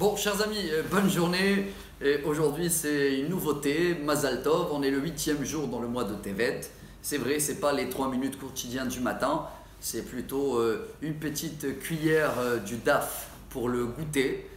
Bon, chers amis, bonne journée. Aujourd'hui, c'est une nouveauté, Mazal Tov. On est le 8e jour dans le mois de Tevet. C'est vrai, ce n'est pas les 3 minutes quotidiennes du matin, c'est plutôt une petite cuillère du daf pour le goûter.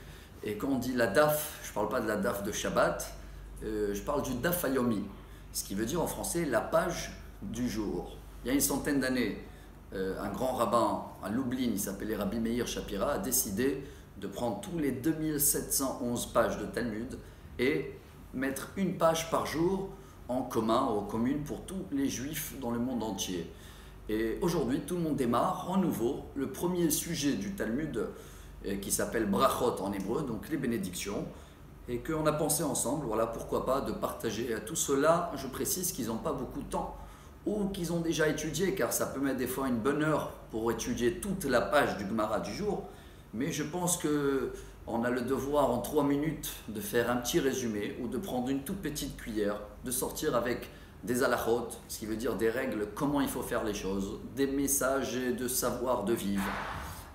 Et quand on dit la daf, je ne parle pas de la daf de Shabbat, je parle du daf ayomi, ce qui veut dire en français la page du jour. Il y a une centaine d'années, un grand rabbin à Lublin, il s'appelait Rabbi Meir Shapira, a décidé de prendre tous les 2711 pages de Talmud et mettre une page par jour en commun, aux communes pour tous les juifs dans le monde entier. Et aujourd'hui, tout le monde démarre en nouveau le premier sujet du Talmud qui s'appelle Brachot en hébreu, donc les bénédictions, et qu'on a pensé ensemble, voilà, pourquoi pas, de partager à tous ceux-là. Je précise qu'ils n'ont pas beaucoup de temps ou qu'ils ont déjà étudié, car ça peut mettre des fois une bonne heure pour étudier toute la page du Gemara du jour. Mais je pense qu'on a le devoir en 3 minutes de faire un petit résumé ou de prendre une toute petite cuillère, de sortir avec des halachot, ce qui veut dire des règles, comment il faut faire les choses, des messages et de savoir de vivre.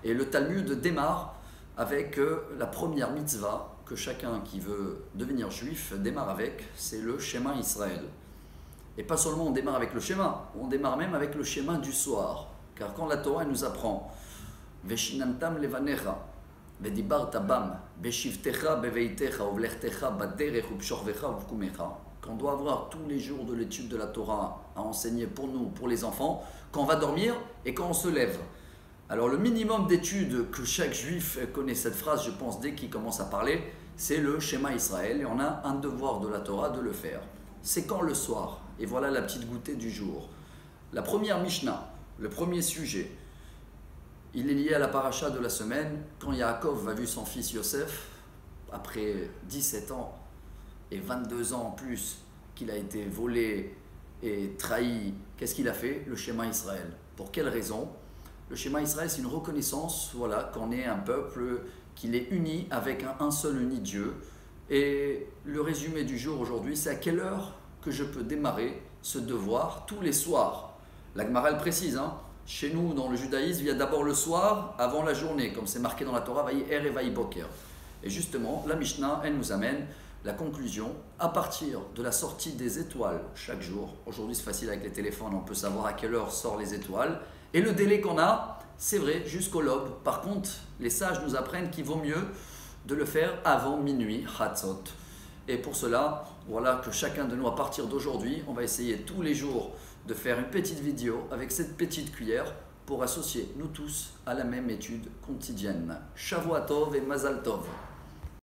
Et le Talmud démarre avec la première mitzvah que chacun qui veut devenir juif démarre avec, c'est le Shema Israël. Et pas seulement on démarre avec le Shema, on démarre même avec le Shema du soir. Car quand la Torah nous apprend Veshinantam levanecha, vedibarta bam, beshivtecha beveitecha, uvlechtecha baderech upshorvecha uvkumecha. Qu'on doit avoir tous les jours de l'étude de la Torah à enseigner pour nous, pour les enfants, quand on va dormir et quand on se lève. Alors le minimum d'études que chaque juif connaît cette phrase, je pense, dès qu'il commence à parler, c'est le Shema Israël, et on a un devoir de la Torah de le faire. C'est quand le soir, et voilà la petite goûtée du jour. La première Mishnah, le premier sujet, il est lié à la paracha de la semaine, quand Yaakov a vu son fils Yosef, après 17 ans et 22 ans en plus qu'il a été volé et trahi, qu'est-ce qu'il a fait? Le Shema Israël. Pour quelle raison? Le Shema Israël, c'est une reconnaissance, voilà, qu'on est un peuple, qu'il est uni avec un seul unique Dieu. Et le résumé du jour aujourd'hui, c'est à quelle heure que je peux démarrer ce devoir tous les soirs. La Gemara, elle précise, chez nous, dans le judaïsme, il y a d'abord le soir avant la journée, comme c'est marqué dans la Torah, Vayi Er et Vayi Boker. Et justement, la Mishnah, elle nous amène la conclusion à partir de la sortie des étoiles chaque jour. Aujourd'hui, c'est facile avec les téléphones, on peut savoir à quelle heure sortent les étoiles. Et le délai qu'on a, c'est vrai, jusqu'au lobe. Par contre, les sages nous apprennent qu'il vaut mieux de le faire avant minuit, Chatzot. Et pour cela, voilà que chacun de nous, à partir d'aujourd'hui, on va essayer tous les jours de faire une petite vidéo avec cette petite cuillère pour associer nous tous à la même étude quotidienne. Shavua Tov et Mazal Tov.